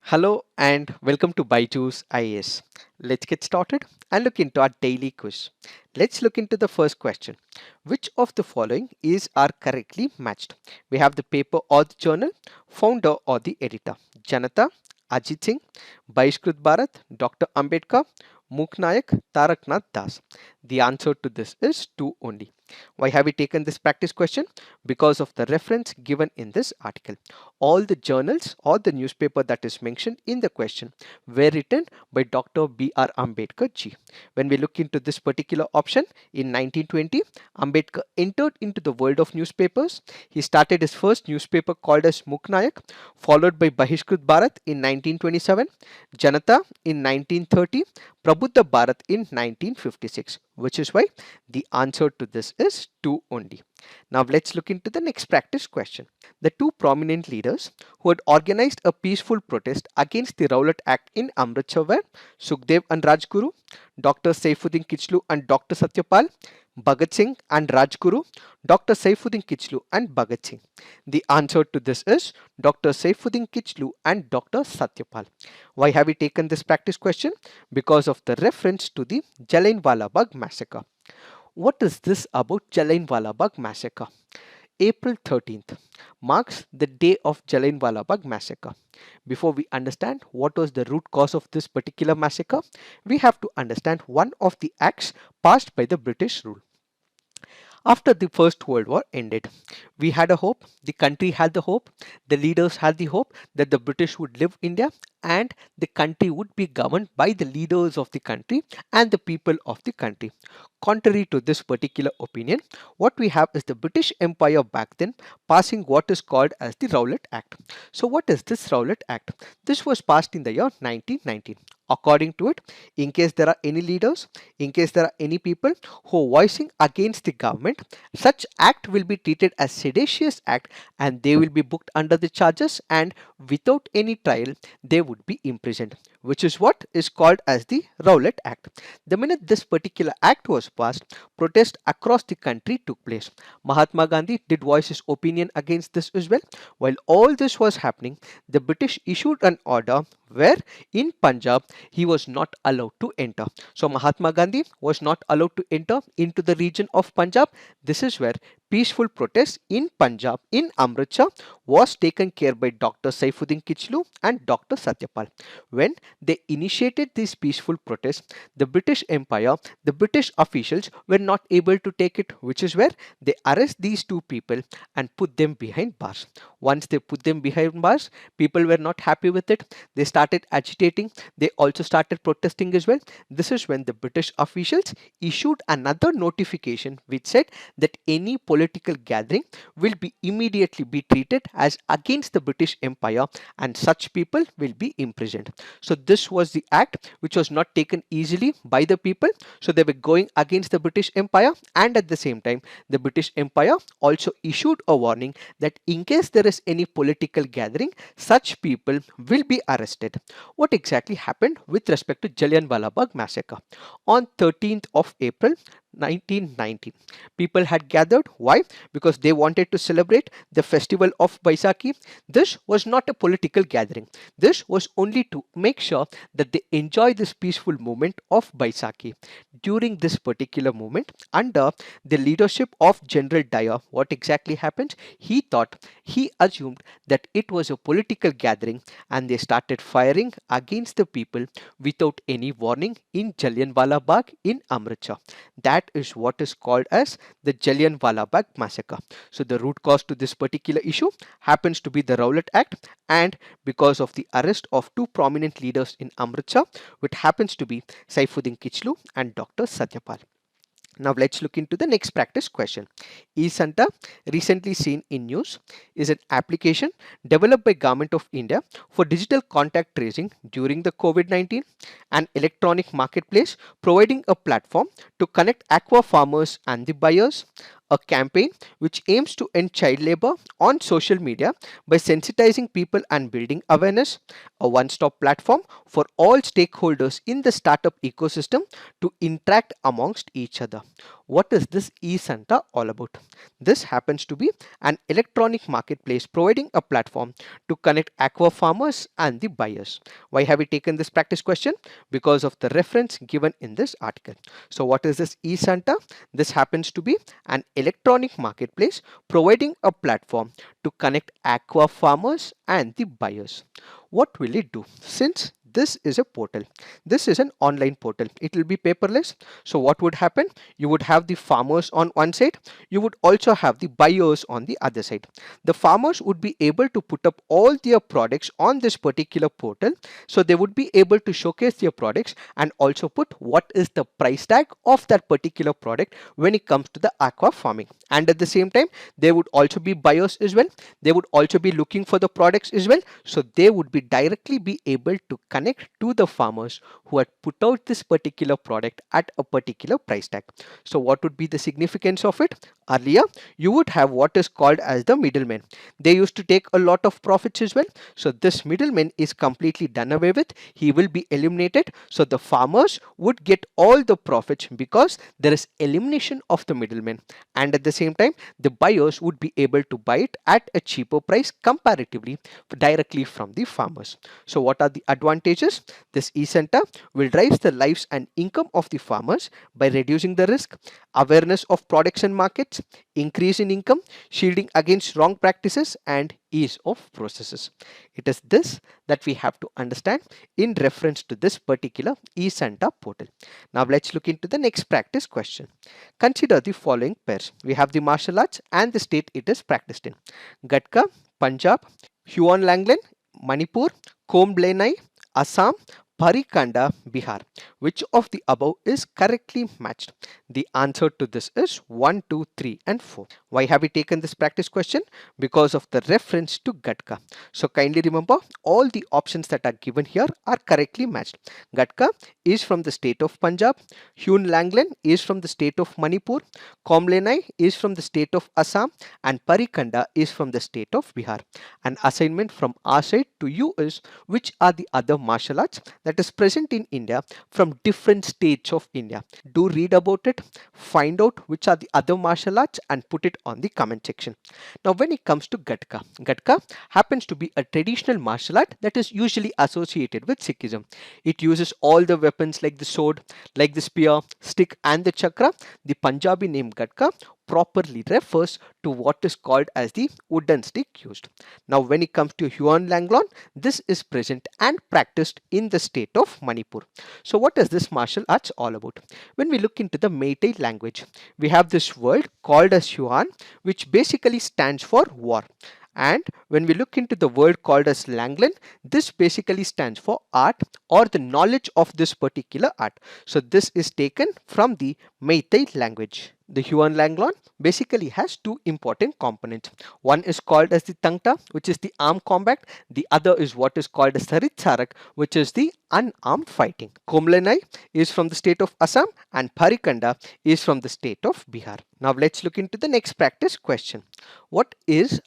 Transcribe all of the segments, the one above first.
Hello and welcome to Byju's IAS. Let's get started and look into our daily quiz. Let's look into the first question. Which of the following are correctly matched? We have the paper or the journal, founder or the editor. Janata, Ajit Singh, Bahishkrut Bharat, Dr. Ambedkar, Mook Nayak, Tarak Nath Das. The answer to this is 2 only. Why have we taken this practice question? Because of the reference given in this article. All the journals or the newspaper that is mentioned in the question were written by Dr. B.R. Ambedkar ji. When we look into this particular option, in 1920, Ambedkar entered into the world of newspapers. He started his first newspaper called as Muknayak, followed by Bahishkrut Bharat in 1927, Janata in 1930, Prabuddha Bharat in 1956, which is why the answer to this is 2 only. Now let's look into the next practice question. The two prominent leaders who had organized a peaceful protest against the Rowlatt Act in Amritsar were Sukhdev and Rajguru, Dr. Saifuddin Kichlu and Dr. Satyapal, Bhagat Singh and Rajguru, Dr. Saifuddin Kichlu and Bhagat Singh. The answer to this is Dr. Saifuddin Kichlu and Dr. Satyapal. Why have we taken this practice question? Because of the reference to the Jallianwala Bagh massacre. What is this about Jallianwala Bagh massacre? April 13th marks the day of Jallianwala Bagh massacre. Before we understand what was the root cause of this particular massacre, we have to understand one of the acts passed by the British rule. After the First World War ended, we had a hope, the country had the hope, the leaders had the hope that the British would leave India and the country would be governed by the leaders of the country and the people of the country. Contrary to this particular opinion, what we have is the British Empire back then passing what is called as the Rowlatt Act. So what is this Rowlatt Act? This was passed in the year 1919. According to it, in case there are any leaders, in case there are any people who are voicing against the government, such act will be treated as seditious act and they will be booked under the charges and without any trial they would be imprisoned, which is what is called as the Rowlatt Act. The minute this particular act was passed, protests across the country took place. Mahatma Gandhi did voice his opinion against this as well. While all this was happening, the British issued an order where in Punjab he was not allowed to enter. So Mahatma Gandhi was not allowed to enter into the region of Punjab. This is where peaceful protests in Punjab in Amritsar was taken care by Dr. Saifuddin Kichlu and Dr. Satyapal. When they initiated these peaceful protests, the British Empire, the British officials were not able to take it, which is where they arrest these two people and put them behind bars. Once they put them behind bars, people were not happy with it. They started agitating. They also started protesting as well. This is when the British officials issued another notification which said that any political gathering will be immediately be treated as against the British Empire and such people will be imprisoned. So this was the act which was not taken easily by the people. So they were going against the British Empire, and at the same time the British Empire also issued a warning that in case there is any political gathering, such people will be arrested. What exactly happened with respect to Jallianwala Bagh massacre? On 13th of April 1919, people had gathered. Why? Because they wanted to celebrate the festival of Baisakhi. This was not a political gathering. This was only to make sure that they enjoy this peaceful moment of Baisakhi. During this particular moment, under the leadership of General Dyer, what exactly happened? He assumed that it was a political gathering and they started firing against the people without any warning in Jallianwala Bagh in Amritsar. That is what is called as the Jallianwala Bagh massacre. So the root cause to this particular issue happens to be the Rowlatt Act, and because of the arrest of two prominent leaders in Amritsar, which happens to be Saifuddin Kichlu and Dr. Satyapal. Now let's look into the next practice question. eSanta, recently seen in news, is an application developed by Government of India for digital contact tracing during the COVID-19, an electronic marketplace providing a platform to connect aqua farmers and the buyers, a campaign which aims to end child labor on social media by sensitizing people and building awareness, a one-stop platform for all stakeholders in the startup ecosystem to interact amongst each other. What is this eSanta all about? This happens to be an electronic marketplace providing a platform to connect aqua farmers and the buyers. Why have we taken this practice question? Because of the reference given in this article. So what is this eSanta? This happens to be an electronic marketplace providing a platform to connect aqua farmers and the buyers. What will it do? Since this is a portal, this is an online portal, it will be paperless. So what would happen? You would have the farmers on one side, you would also have the buyers on the other side. The farmers would be able to put up all their products on this particular portal, so they would be able to showcase their products and also put what is the price tag of that particular product when it comes to the aqua farming. And at the same time, there would also be buyers as well, they would also be looking for the products as well, so they would be directly be able to connect to the farmers who had put out this particular product at a particular price tag. So what would be the significance of it? Earlier, you would have what is called as the middleman. They used to take a lot of profits as well. So this middleman is completely done away with. He will be eliminated. So the farmers would get all the profits because there is elimination of the middleman. And at the same time, the buyers would be able to buy it at a cheaper price comparatively directly from the farmers. So what are the advantages? This eCenter will drive the lives and income of the farmers by reducing the risk, awareness of products and markets, increase in income, shielding against wrong practices, and ease of processes. It is this that we have to understand in reference to this particular eSanta portal. Now let's look into the next practice question. Consider the following pairs. We have the martial arts and the state it is practiced in. Gatka, Punjab; Huon Langlen, Manipur; Komblenai, Assam; Parikanda, Bihar. Which of the above is correctly matched? The answer to this is 1, 2, 3 and 4. Why have we taken this practice question? Because of the reference to Gatka. So kindly remember, all the options that are given here are correctly matched. Gatka is from the state of Punjab, Huon Langlen is from the state of Manipur, Komblenai is from the state of Assam, and Parikanda is from the state of Bihar. An assignment from our side to you is, which are the other martial arts that is present in India from different states of India? Do read about it, find out which are the other martial arts and put it on the comment section. Now when it comes to Gatka, Gatka happens to be a traditional martial art that is usually associated with Sikhism. It uses all the weapons like the sword, like the spear, stick and the chakra. The Punjabi name Gatka properly refers to what is called as the wooden stick used. Now when it comes to Huon Langlon, this is present and practiced in the state of Manipur. So what is this martial arts all about? When we look into the Meitei language, we have this word called as Huon, which basically stands for war. And when we look into the word called as Langlen, this basically stands for art or the knowledge of this particular art. So this is taken from the Meitei language. The Huon Langlon basically has two important components. One is called as the Tangta, which is the armed combat. The other is what is called as Sarit Sarak, which is the unarmed fighting. Komlenai is from the state of Assam and Parikanda is from the state of Bihar. Now let's look into the next practice question. What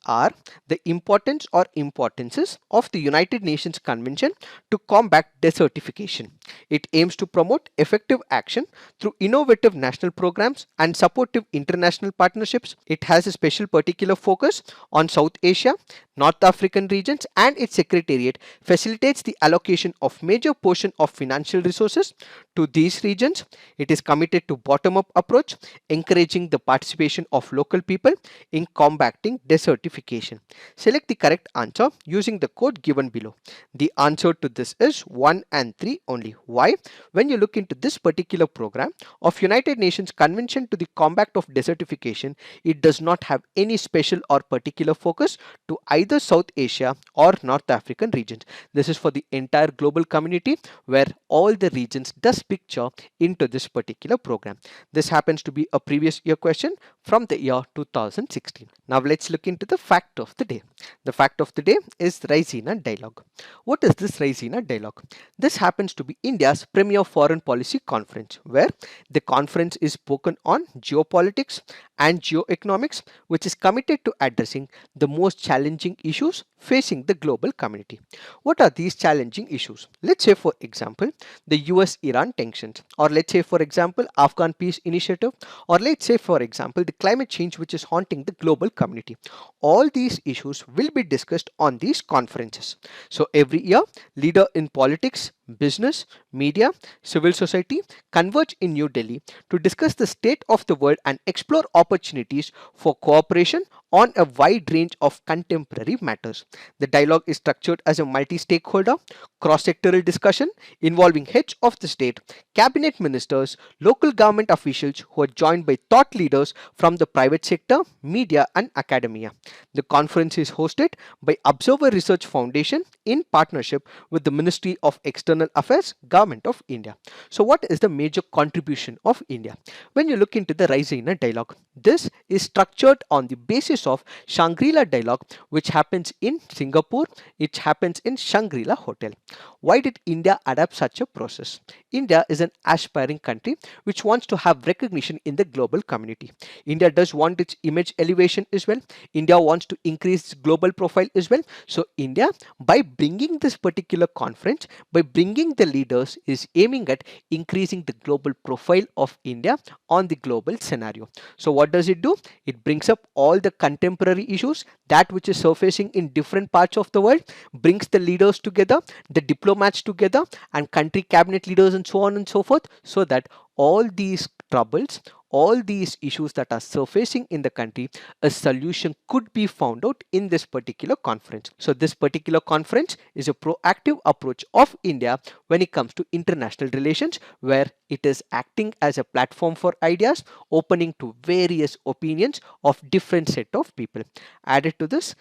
are the importance or importances of the United Nations Convention to combat desertification? It aims to promote effective action through innovative national programs and supportive international partnerships. It has a special particular focus on South Asia, North African regions, and its secretariat facilitates the allocation of major portion of financial resources to these regions. It is committed to bottom-up approach, encouraging the participation of local people in combating desertification. Select the correct answer using the code given below. The answer to this is 1 and 3 only. Why? When you look into this particular program of United Nations Convention to the Combat of Desertification, it does not have any special or particular focus to either South Asia or North African regions. This is for the entire global community where all the regions does picture into this particular program. This happens to be a previous year question from the year 2016. Now let's look into the fact of the day. The fact of the day is Raisina Dialogue. What is this Raisina Dialogue? This happens to be India's premier foreign policy conference, where the conference is spoken on geopolitics and geoeconomics, which is committed to addressing the most challenging issues facing the global community. What are these challenging issues? Let's say, for example, the US Iran tensions, or let's say, for example, Afghan peace initiative, or let's say, for example, the climate change which is haunting the global community. All these issues will be discussed on these conferences. So, every year, leader in politics, business, media, civil society converge in New Delhi to discuss the state of the world and explore opportunities for cooperation on a wide range of contemporary matters. The dialogue is structured as a multi stakeholder, cross sectoral discussion involving heads of the state, cabinet ministers, local government officials who are joined by thought leaders from the private sector, media, and academia. The conference is hosted by Observer Research Foundation in partnership with the Ministry of External Affairs, Government of India. So, what is the major contribution of India? When you look into the Raisina dialogue, this is structured on the basis of Shangri-La dialogue, which happens in Singapore. It happens in Shangri-La Hotel. Why did India adapt such a process? India is an aspiring country which wants to have recognition in the global community. India does want its image elevation as well. India wants to increase its global profile as well. So India, by bringing this particular conference, by bringing the leaders, is aiming at increasing the global profile of India on the global scenario. So what does it do? It brings up all the contemporary issues, that which is surfacing in different parts of the world, brings the leaders together, the diplomats together, and country cabinet leaders and so on and so forth, so that all these troubles, all these issues that are surfacing in the country, a solution could be found out in this particular conference. So this particular conference is a proactive approach of India when it comes to international relations, where it is acting as a platform for ideas, opening to various opinions of different set of people. Added to this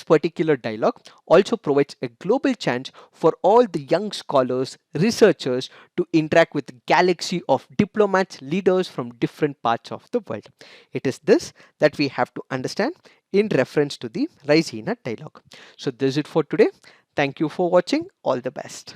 particular dialogue also provides a global chance for all the young scholars, researchers to interact with a galaxy of diplomats, leaders from different parts of the world. It is this that we have to understand in reference to the Raisina dialogue. So this is it for today. Thank you for watching. All the best.